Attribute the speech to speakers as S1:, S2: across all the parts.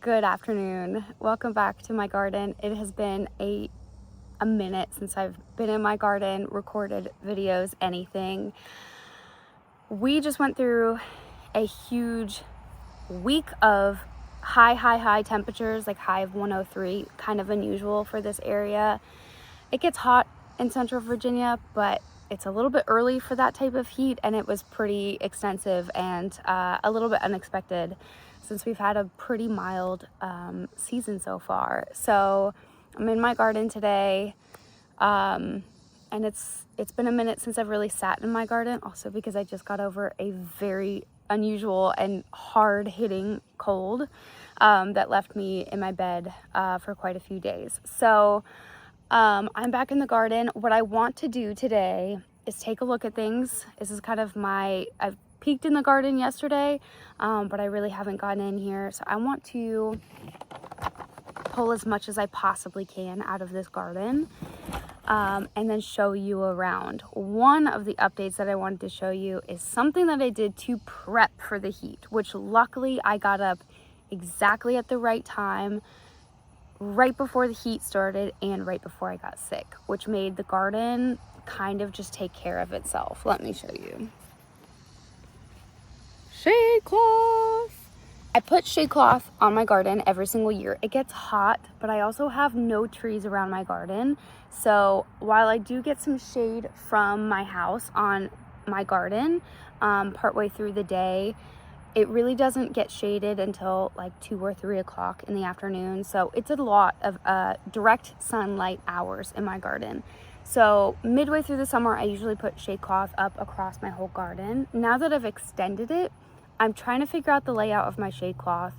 S1: Good afternoon. Welcome back to my garden. It has been a minute since I've been in my garden, recorded videos, anything. We just went through a huge week of high temperatures, like high of 103, kind of unusual for this area. It gets hot in Central Virginia, but it's a little bit early for that type of heat, and it was pretty extensive and a little bit unexpected since we've had a pretty mild season so far. So I'm in my garden today, and it's been a minute since I've really sat in my garden, also because I just got over a very unusual and hard-hitting cold that left me in my bed for quite a few days. So I'm back in the garden. What I want to do today is take a look at things. This is kind of I've peeked in the garden yesterday, but I really haven't gotten in here. So I want to pull as much as I possibly can out of this garden, and then show you around. One of the updates that I wanted to show you is something that I did to prep for the heat, which luckily I got up exactly at the right time, right before the heat started and right before I got sick, which made the garden kind of just take care of itself. Let me show you. Shade cloth. I put shade cloth on my garden every single year. It gets hot, but I also have no trees around my garden. So while I do get some shade from my house on my garden partway through the day, it really doesn't get shaded until like 2 or 3 o'clock in the afternoon. So it's a lot of direct sunlight hours in my garden. So midway through the summer, I usually put shade cloth up across my whole garden. Now that I've extended it, I'm trying to figure out the layout of my shade cloth.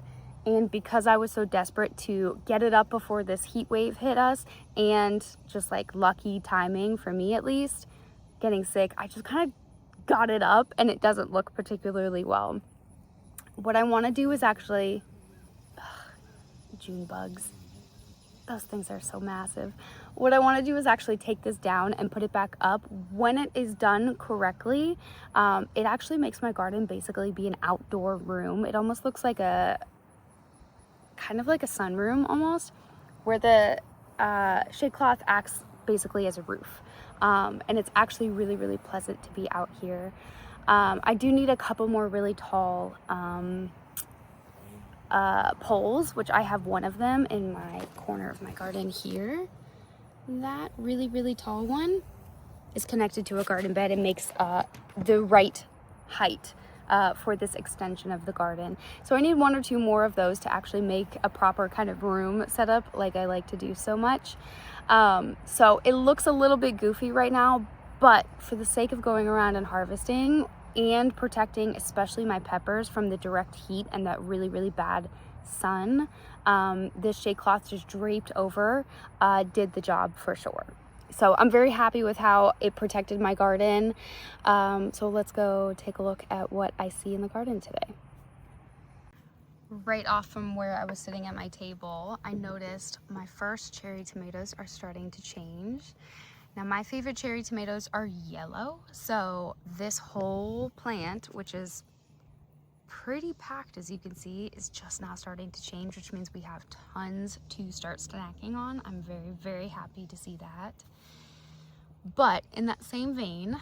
S1: And because I was so desperate to get it up before this heat wave hit us, and just like lucky timing for me at least, getting sick, I just kind of got it up and it doesn't look particularly well. What I want to do is actually, June bugs, those things are so massive. What I want to do is actually take this down and put it back up. When it is done correctly, it actually makes my garden basically be an outdoor room. It almost looks like kind of like a sunroom almost, where the shade cloth acts basically as a roof. And it's actually really pleasant to be out here. I do need a couple more really tall poles, which I have one of them in my corner of my garden here. That really tall one is connected to a garden bed and makes the right height for this extension of the garden. So I need 1 or 2 more of those to actually make a proper kind of room setup like I like to do so much. So it looks a little bit goofy right now, but for the sake of going around and harvesting and protecting especially my peppers from the direct heat and that really bad sun, this shade cloth just draped over did the job for sure. So I'm very happy with how it protected my garden. So let's go take a look at what I see in the garden today. Right off from where I was sitting at my table, I noticed my first cherry tomatoes are starting to change. Now my favorite cherry tomatoes are yellow, so this whole plant, which is pretty packed as you can see, is just now starting to change, which means we have tons to start snacking on. I'm very happy to see that. But in that same vein,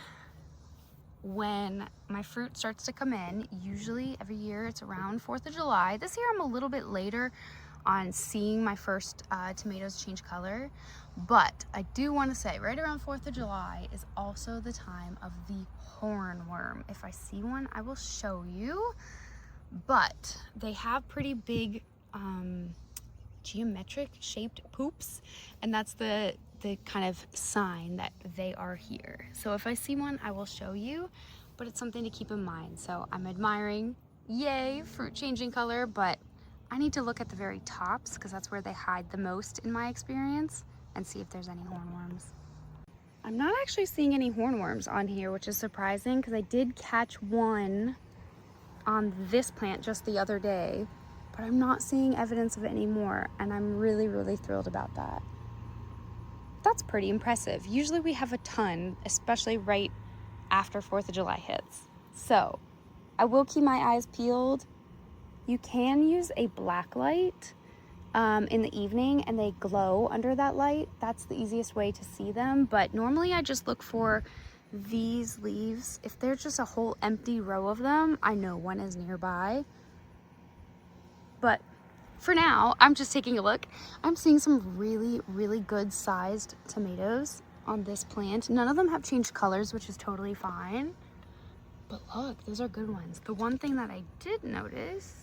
S1: when my fruit starts to come in, usually every year it's around 4th of July. This year I'm a little bit later on seeing my first tomatoes change color, but I do want to say right around 4th of July is also the time of the hornworm. If I see one, I will show you, but they have pretty big geometric shaped poops, and that's the kind of sign that they are here. So if I see one, I will show you, but it's something to keep in mind. So I'm admiring, yay, fruit changing color, but I need to look at the very tops because that's where they hide the most in my experience, and see if there's any hornworms. I'm not actually seeing any hornworms on here, which is surprising because I did catch one on this plant just the other day, but I'm not seeing evidence of it anymore, and I'm really thrilled about that. That's pretty impressive. Usually we have a ton, especially right after 4th of July hits. So I will keep my eyes peeled You can use a black light in the evening and they glow under that light. That's the easiest way to see them. But normally I just look for these leaves. If there's just a whole empty row of them, I know one is nearby. But for now, I'm just taking a look. I'm seeing some really, really good sized tomatoes on this plant. None of them have changed colors, which is totally fine. But look, those are good ones. The one thing that I did notice,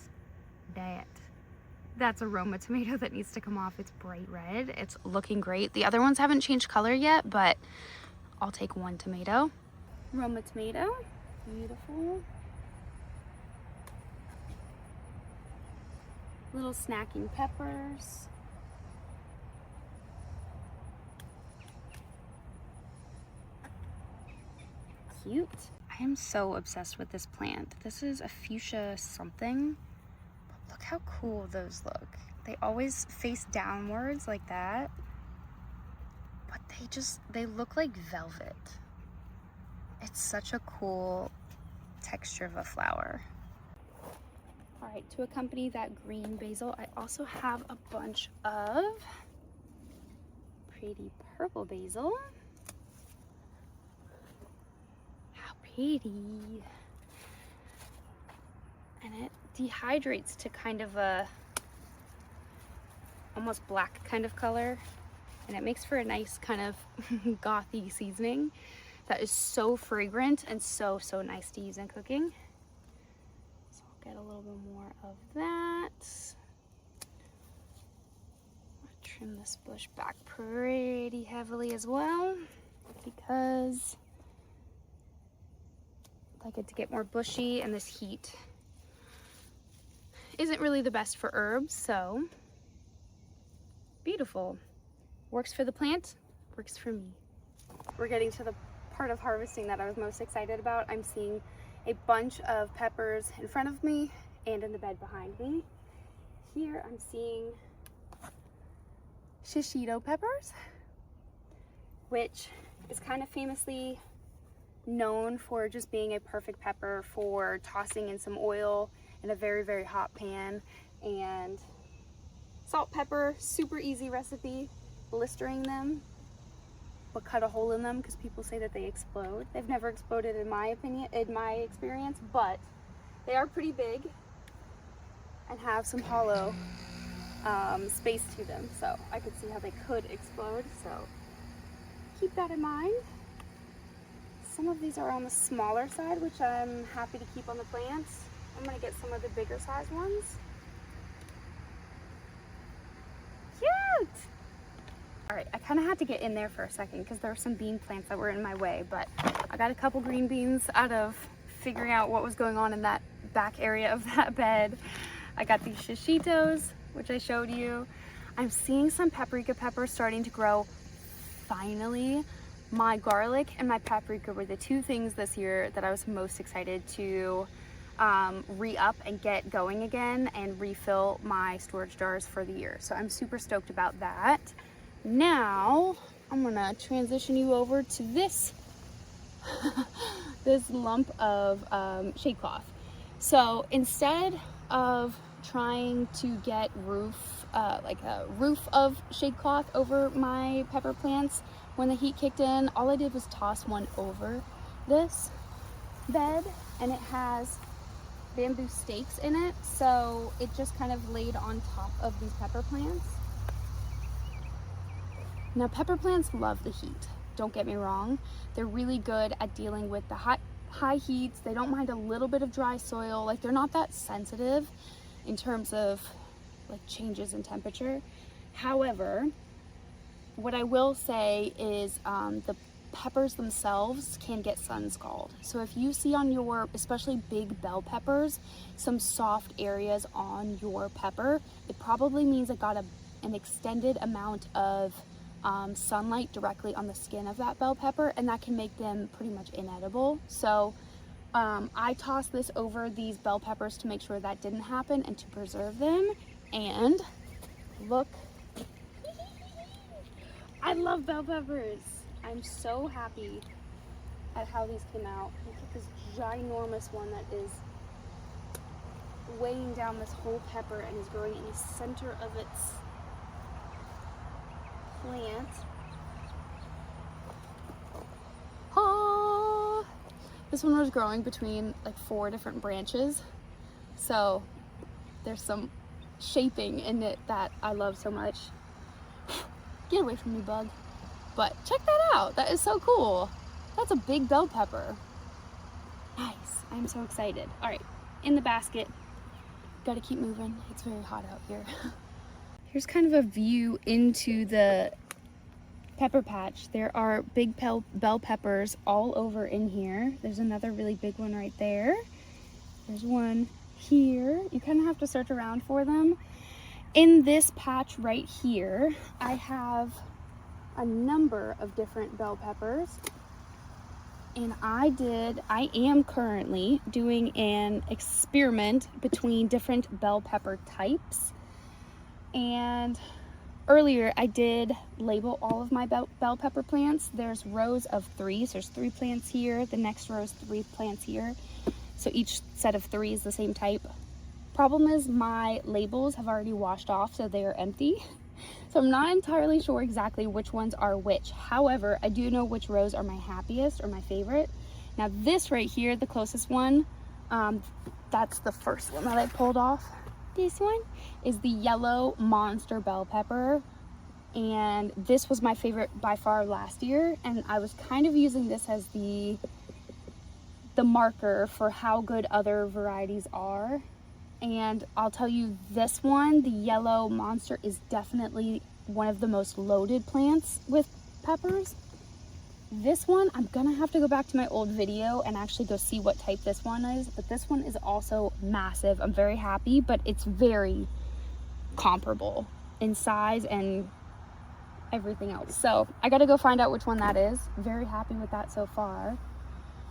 S1: that's a Roma tomato that needs to come off. It's bright red. It's looking great. The other ones haven't changed color yet, but I'll take one tomato. Roma tomato, beautiful. Little snacking peppers. Cute. I am so obsessed with this plant. This is a fuchsia something. But look how cool those look. They always face downwards like that. But they look like velvet. It's such a cool texture of a flower. All right, to accompany that green basil, I also have a bunch of pretty purple basil. How pretty. And it dehydrates to kind of a almost black kind of color. And it makes for a nice kind of gothy seasoning that is so fragrant and so nice to use in cooking. Get a little bit more of that. I'll trim this bush back pretty heavily as well because I like it to get more bushy, and this heat isn't really the best for herbs, so beautiful. Works for the plant, works for me. We're getting to the part of harvesting that I was most excited about. I'm seeing a bunch of peppers in front of me and in the bed behind me. Here I'm seeing shishito peppers, which is kind of famously known for just being a perfect pepper for tossing in some oil in a very hot pan. And salt, pepper, super easy recipe. Blistering them, but cut a hole in them because people say that they explode. They've never exploded in my opinion, in my experience, but they are pretty big and have some hollow space to them, so I could see how they could explode, so keep that in mind. Some of these are on the smaller side, which I'm happy to keep on the plants. I'm going to get some of the bigger size ones. Cute! Alright, I kind of had to get in there for a second because there were some bean plants that were in my way, but I got a couple green beans out of figuring out what was going on in that back area of that bed. I got these shishitos, which I showed you. I'm seeing some paprika peppers starting to grow. Finally, my garlic and my paprika were the two things this year that I was most excited to re-up and get going again and refill my storage jars for the year. So I'm super stoked about that. Now I'm gonna transition you over to this this lump of shade cloth. So instead of trying to get like a roof of shade cloth over my pepper plants when the heat kicked in, all I did was toss one over this bed, and it has bamboo stakes in it, so it just kind of laid on top of these pepper plants. Now, pepper plants love the heat, don't get me wrong. They're really good at dealing with the high heats. They don't mind a little bit of dry soil. Like, they're not that sensitive in terms of like changes in temperature. However, what I will say is the peppers themselves can get sun scald. So if you see on your, especially big bell peppers, some soft areas on your pepper, it probably means it got an extended amount of sunlight directly on the skin of that bell pepper, and that can make them pretty much inedible. So I tossed this over these bell peppers to make sure that didn't happen and to preserve them. And look, I love bell peppers. I'm so happy at how these came out. Look at this ginormous one that is weighing down this whole pepper and is growing in the center of its plant. Ah! This one was growing between like 4 different branches, so there's some shaping in it that I love so much. Get away from me, bug. But check that out. That is so cool. That's a big bell pepper. Nice. I'm so excited. All right, in the basket. Gotta keep moving. It's very hot out here. Here's kind of a view into the pepper patch. There are big bell peppers all over in here. There's another really big one right there. There's one here. You kind of have to search around for them. In this patch right here, I have a number of different bell peppers. And I am currently doing an experiment between different bell pepper types. And earlier I did label all of my bell pepper plants. There's rows of 3, so there's 3 plants here. The next row is 3 plants here. So each set of 3 is the same type. Problem is my labels have already washed off, so they are empty. So I'm not entirely sure exactly which ones are which. However, I do know which rows are my happiest or my favorite. Now this right here, the closest one, that's the first one that I pulled off. This one is the yellow monster bell pepper. And this was my favorite by far last year. And I was kind of using this as the marker for how good other varieties are. And I'll tell you, this one, the yellow monster, is definitely one of the most loaded plants with peppers. This one, I'm gonna have to go back to my old video and actually go see what type this one is, but this one is also massive. I'm very happy, but it's very comparable in size and everything else. So I gotta go find out which one that is. Very happy with that so far.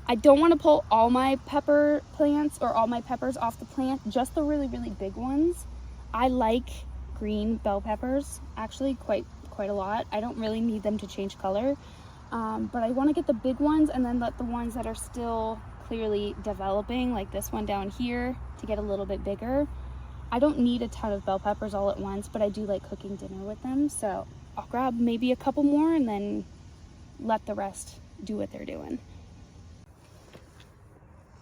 S1: I don't want to pull all my pepper plants or all my peppers off the plant, just the really, really big ones. I like green bell peppers, actually quite a lot. I don't really need them to change color, but I want to get the big ones and then let the ones that are still clearly developing, like this one down here, to get a little bit bigger. I don't need a ton of bell peppers all at once, but I do like cooking dinner with them, so I'll grab maybe a couple more and then let the rest do what they're doing.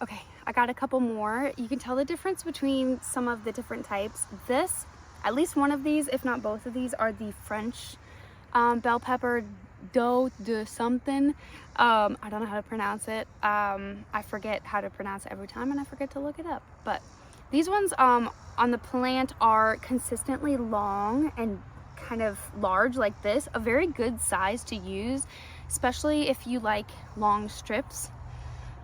S1: Okay, I got a couple more. You can tell the difference between some of the different types. This, at least one of these, if not both of these, are the French bell pepper doe de something. I don't know how to pronounce it. I forget how to pronounce it every time and I forget to look it up. But these ones on the plant are consistently long and kind of large like this. A very good size to use, especially if you like long strips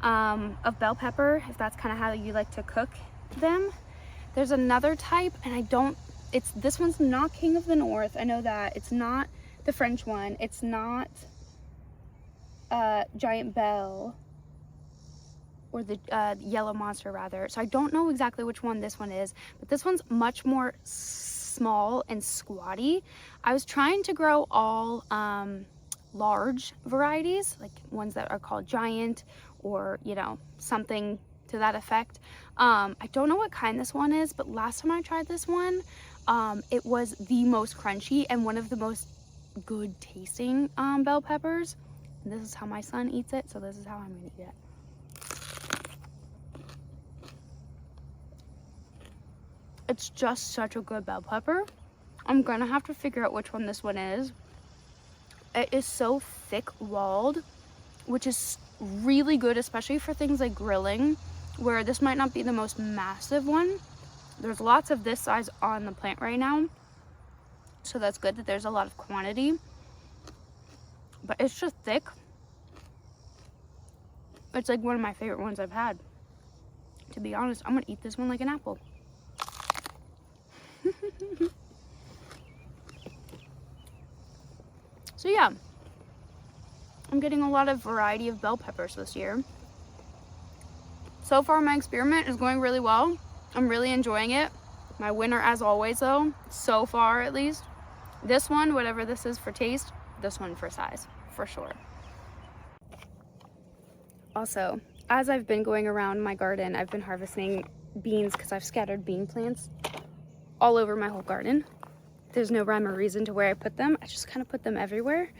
S1: of bell pepper, if that's kind of how you like to cook them. There's another type, and this one's not King of the North. I know that. It's not the French one. It's not Giant Bell, or the yellow monster rather. So I don't know exactly which one this one is, but this one's much more small and squatty. I was trying to grow all large varieties, like ones that are called giant, or something to that effect. I don't know what kind this one is, but last time I tried this one, it was the most crunchy and one of the most good tasting bell peppers. And this is how my son eats it, so this is how I'm gonna eat it. It's just such a good bell pepper. I'm gonna have to figure out which one this one is. It is so thick walled, which is really good, especially for things like grilling, where this might not be the most massive one. There's lots of this size on the plant right now, so that's good that there's a lot of quantity, but it's just thick. It's like one of my favorite ones I've had. To be honest, I'm gonna eat this one like an apple. So yeah, I'm getting a lot of variety of bell peppers this year. So far my experiment is going really well. I'm really enjoying it. My winner, as always though, so far at least, this one, whatever this is for taste, this one for size, for sure. Also, as I've been going around my garden, I've been harvesting beans because I've scattered bean plants all over my whole garden. There's no rhyme or reason to where I put them. I just kind of put them everywhere.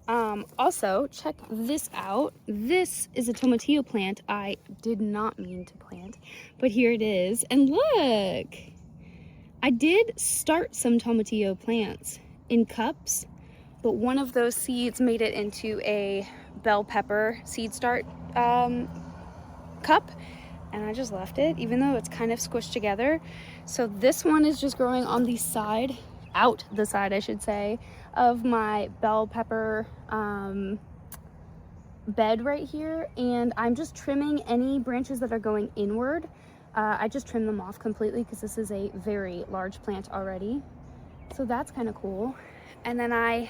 S1: Also, check this out. This is a tomatillo plant I did not mean to plant, but here it is. And look, I did start some tomatillo plants in cups, but one of those seeds made it into a bell pepper seed start cup, and I just left it, even though it's kind of squished together. So this one is just growing on the side, out the side, I should say, of my bell pepper bed right here, and I'm just trimming any branches that are going inward. I just trim them off completely because this is a very large plant already. So that's kind of cool. And then I,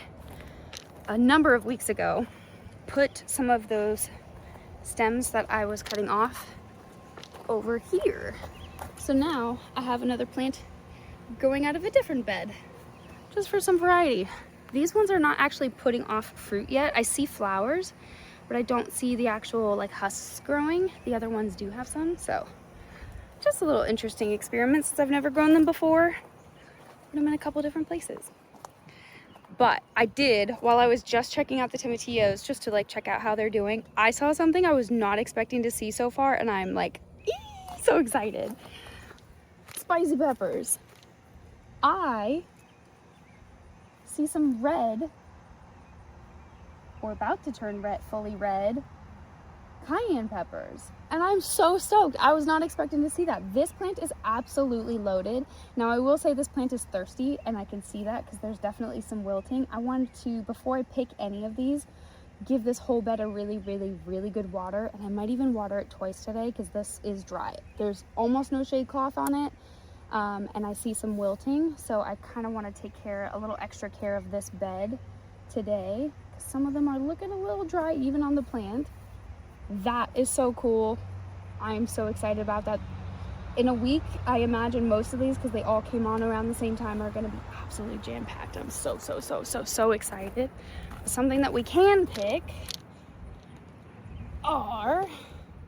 S1: a number of weeks ago, put some of those stems that I was cutting off over here. So now I have another plant growing out of a different bed, just for some variety. These ones are not actually putting off fruit yet. I see flowers, but I don't see the actual like husks growing. The other ones do have some, so just a little interesting experiment since I've never grown them before. Put them in a couple different places. But I did, while I was just checking out the tomatillos, just to like check out how they're doing, I saw something I was not expecting to see so far, and I'm like, so excited. Spicy peppers. I see some red, or about to turn red, fully red, cayenne peppers. And I'm so stoked. I was not expecting to see that. This plant is absolutely loaded. Now I will say this plant is thirsty, and I can see that because there's definitely some wilting. I wanted to, before I pick any of these, give this whole bed a really good water, and I might even water it twice today because this is dry. There's almost no shade cloth on it, and I see some wilting, so I kind of want to take a little extra care of this bed today. Some of them are looking a little dry even on the plant. That is so cool. I'm so excited about that. In a week, I imagine most of these, because they all came on around the same time, are going to be absolutely jam-packed. I'm so excited. Something that we can pick are,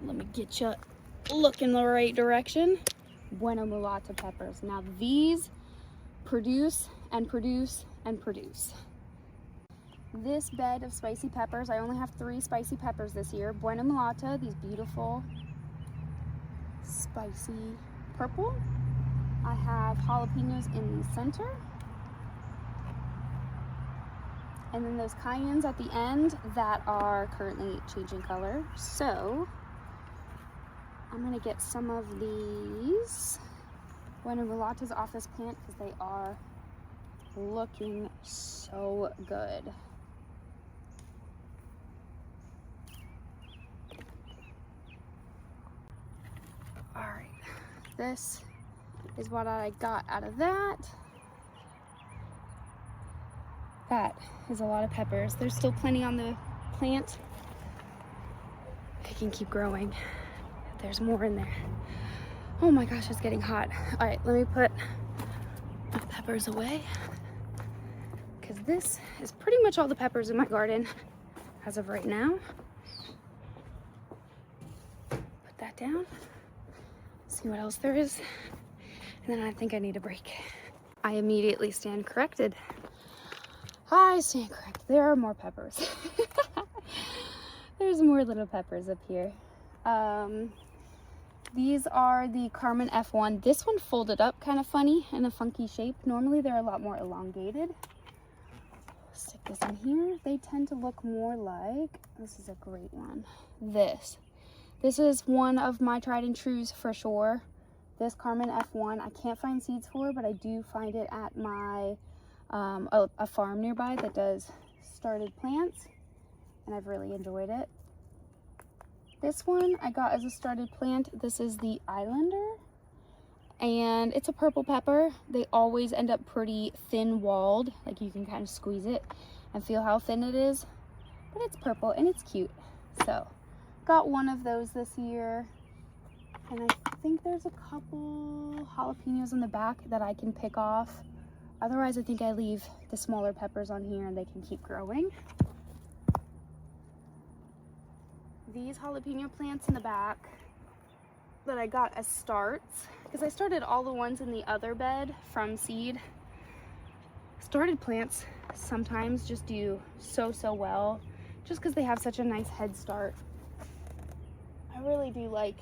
S1: let me get you looking the right direction, Buena Mulata peppers. Now these produce and produce and produce. This bed of spicy peppers, I only have 3 spicy peppers this year. Buena Mulata, these beautiful spicy purple. I have jalapenos in the center. And then those cayennes at the end that are currently changing color. So I'm gonna get some of these Buena Mulatas off this plant because they are looking so good. All right, this is what I got out of that. That is a lot of peppers. There's still plenty on the plant. I can keep growing. There's more in there. Oh my gosh, it's getting hot. All right, let me put my peppers away, because this is pretty much all the peppers in my garden as of right now. Put that down. See what else there is. And then I think I need a break. I immediately stand corrected. I stand corrected. There are more peppers. There's more little peppers up here. These are the Carmen F1. This one folded up kind of funny in a funky shape. Normally they're a lot more elongated. Stick this in here. They tend to look more like, this is a great one, this. This is one of my tried and trues for sure. This Carmen F1, I can't find seeds for, but I do find it at my a farm nearby that does started plants, and I've really enjoyed it. This one I got as a started plant. This is the Islander, and it's a purple pepper. They always end up pretty thin walled, like you can kind of squeeze it and feel how thin it is, but it's purple and it's cute. So got one of those this year, and I think there's a couple jalapenos in the back that I can pick off. Otherwise, I think I leave the smaller peppers on here and they can keep growing. These jalapeno plants in the back that I got as starts, because I started all the ones in the other bed from seed. Started plants sometimes just do so well, just because they have such a nice head start. I really do like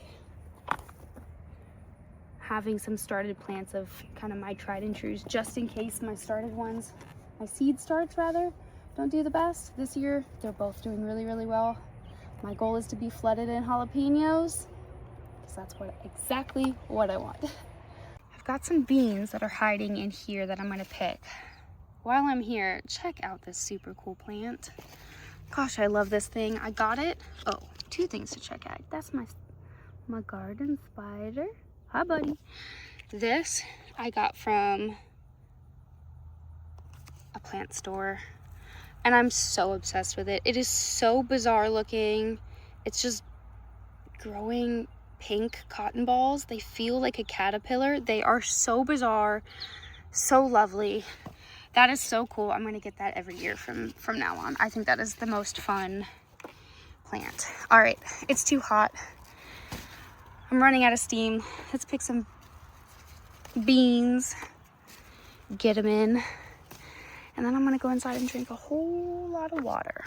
S1: having some started plants of kind of my tried and trues, just in case my seed starts rather, don't do the best. This year, they're both doing really well. My goal is to be flooded in jalapenos, because that's exactly what I want. I've got some beans that are hiding in here that I'm gonna pick. While I'm here, check out this super cool plant. Gosh, I love this thing. I got it. Oh, two things to check out. That's my garden spider. Hi, buddy. This I got from a plant store, and I'm so obsessed with it. It is so bizarre looking. It's just growing pink cotton balls. They feel like a caterpillar. They are so bizarre, so lovely. That is so cool. I'm gonna get that every year from now on. I think that is the most fun plant. All right, it's too hot. I'm running out of steam. Let's pick some beans, get them in, and then I'm gonna go inside and drink a whole lot of water.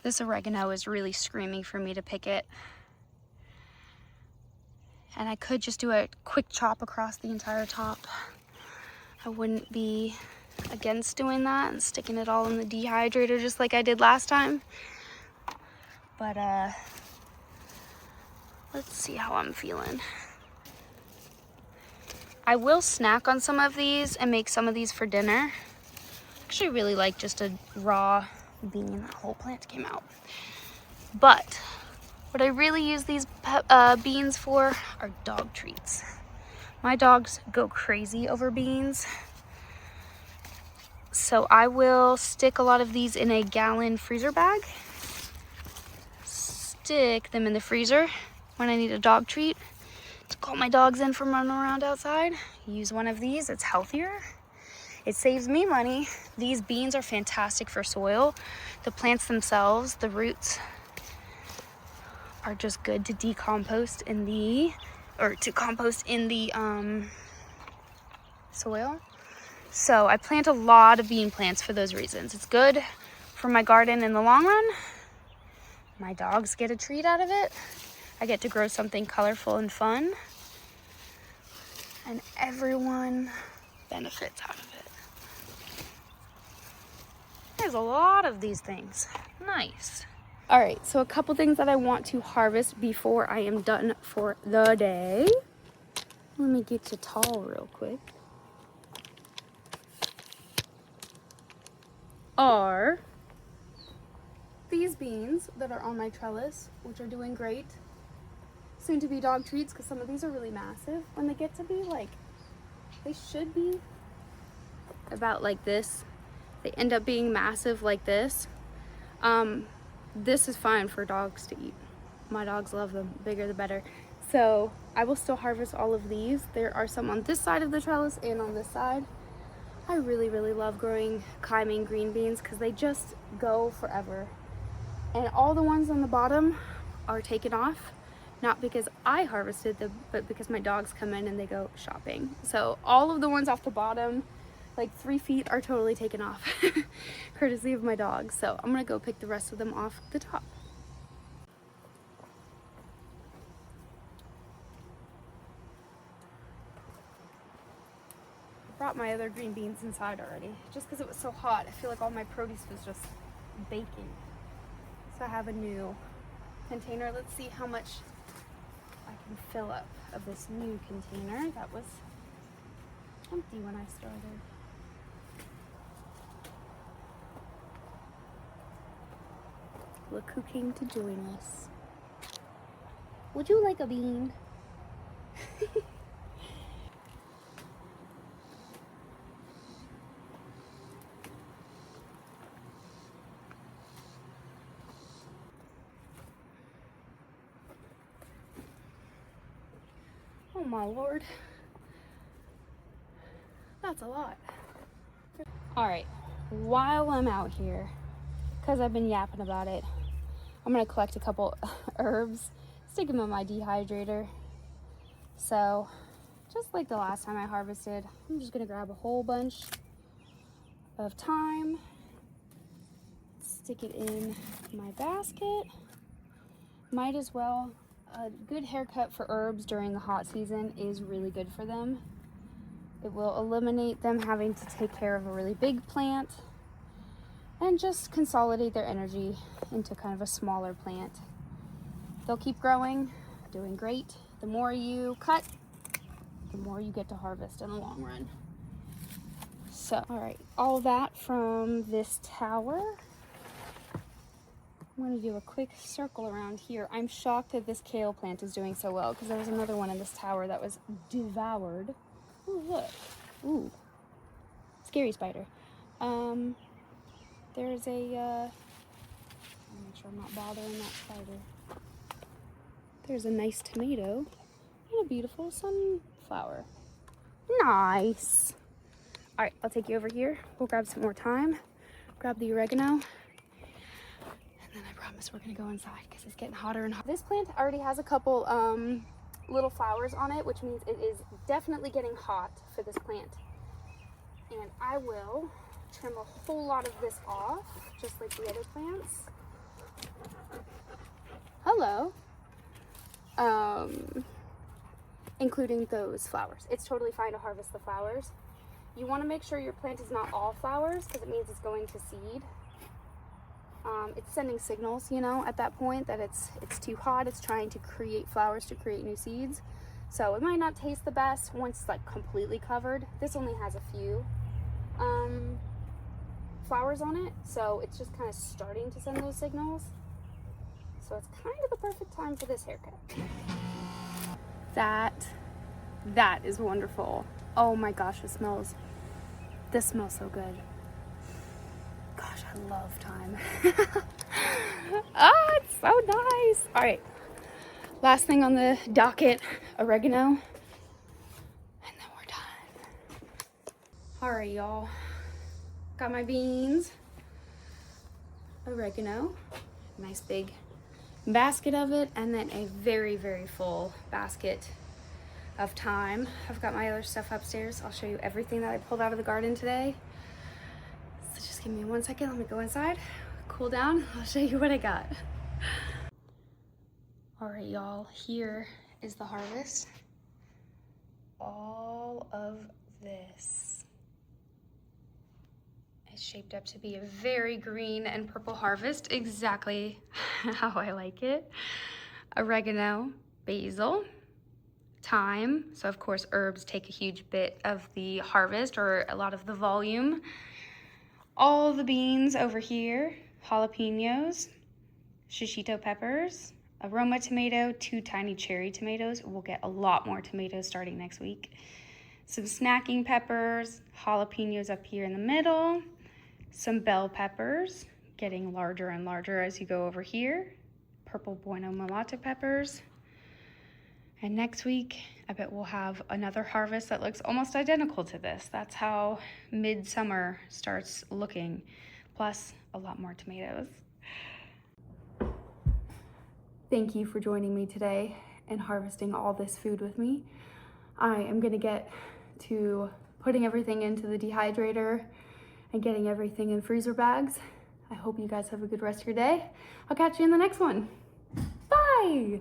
S1: This oregano is really screaming for me to pick it. And I could just do a quick chop across the entire top. I wouldn't be against doing that and sticking it all in the dehydrator just like I did last time. But let's see how I'm feeling. I will snack on some of these and make some of these for dinner. Actually really like just a raw bean. That whole plant came out. But what I really use these beans for are dog treats. My dogs go crazy over beans. So I will stick a lot of these in a gallon freezer bag. Stick them in the freezer when I need a dog treat to call my dogs in from running around outside. Use one of these, it's healthier. It saves me money. These beans are fantastic for soil. The plants themselves, the roots, are just good to compost in the soil. So I plant a lot of bean plants for those reasons. It's good for my garden in the long run. My dogs get a treat out of it. I get to grow something colorful and fun. And everyone benefits out of it. There's a lot of these things. Nice. All right, so a couple things that I want to harvest before I am done for the day. Let me get you tall real quick. Are these beans that are on my trellis, which are doing great. Soon to be dog treats, because some of these are really massive. When they get to be like, they should be about like this. They end up being massive like this. This is fine for dogs to eat. My dogs love them. Bigger the better. So I will still harvest all of these. There are some on this side of the trellis and on this side. I really love growing climbing green beans because they just go forever. And all the ones on the bottom are taken off, not because I harvested them, but because my dogs come in and they go shopping. So all of the ones off the bottom, like 3 feet, are totally taken off, courtesy of my dogs. So I'm gonna go pick the rest of them off the top. I brought my other green beans inside already, just because it was so hot. I feel like all my produce was just baking. So I have a new container. Let's see how much I can fill up of this new container that was empty when I started. Look who came to join us. Would you like a bean? Oh my lord. That's a lot. All right, while I'm out here, because I've been yapping about it, I'm gonna collect a couple herbs, stick them in my dehydrator. So just like the last time I harvested, I'm just gonna grab a whole bunch of thyme, stick it in my basket. Might as well. A good haircut for herbs during the hot season is really good for them. It will eliminate them having to take care of a really big plant and just consolidate their energy into kind of a smaller plant. They'll keep growing, doing great. The more you cut, the more you get to harvest in the long run. So, all right, all that from this tower. I'm gonna do a quick circle around here. I'm shocked that this kale plant is doing so well because there was another one in this tower that was devoured. Ooh, look. Ooh, scary spider. There's a, I'll make sure I'm not bothering that spider. There's a nice tomato and a beautiful sunflower. Nice. All right, I'll take you over here. We'll grab some more thyme, grab the oregano, and then I promise we're gonna go inside because it's getting hotter and hotter. This plant already has a couple little flowers on it, which means it is definitely getting hot for this plant. And I will trim a whole lot of this off, just like the other plants. Hello. Including those flowers. It's totally fine to harvest the flowers. You want to make sure your plant is not all flowers because it means it's going to seed. It's sending signals, you know, at that point that it's too hot. It's trying to create flowers to create new seeds. So it might not taste the best once it's like completely covered. This only has a few flowers on it, so it's just kind of starting to send those signals. So it's kind of the perfect time for this haircut. That is wonderful. Oh my gosh, this smells so good. Gosh, I love thyme. Ah, it's so nice. All right, last thing on the docket, oregano, and then we're done. All right, y'all, got my beans, oregano, nice big basket of it, and then a very, very full basket of thyme. I've got my other stuff upstairs. I'll show you everything that I pulled out of the garden today. So just give me 1 second. Let me go inside, cool down. I'll show you what I got. All right, y'all, here is the harvest. All of this. It's shaped up to be a very green and purple harvest, exactly how I like it. Oregano, basil, thyme. So of course herbs take a huge bit of the harvest or a lot of the volume. All the beans over here, jalapenos, shishito peppers, aroma tomato, 2 tiny cherry tomatoes. We'll get a lot more tomatoes starting next week. Some snacking peppers, jalapenos up here in the middle, some bell peppers, getting larger and larger as you go over here, purple bueno mulato peppers. And next week, I bet we'll have another harvest that looks almost identical to this. That's how midsummer starts looking, plus a lot more tomatoes. Thank you for joining me today and harvesting all this food with me. I am gonna get to putting everything into the dehydrator and getting everything in freezer bags. I hope you guys have a good rest of your day. I'll catch you in the next one. Bye!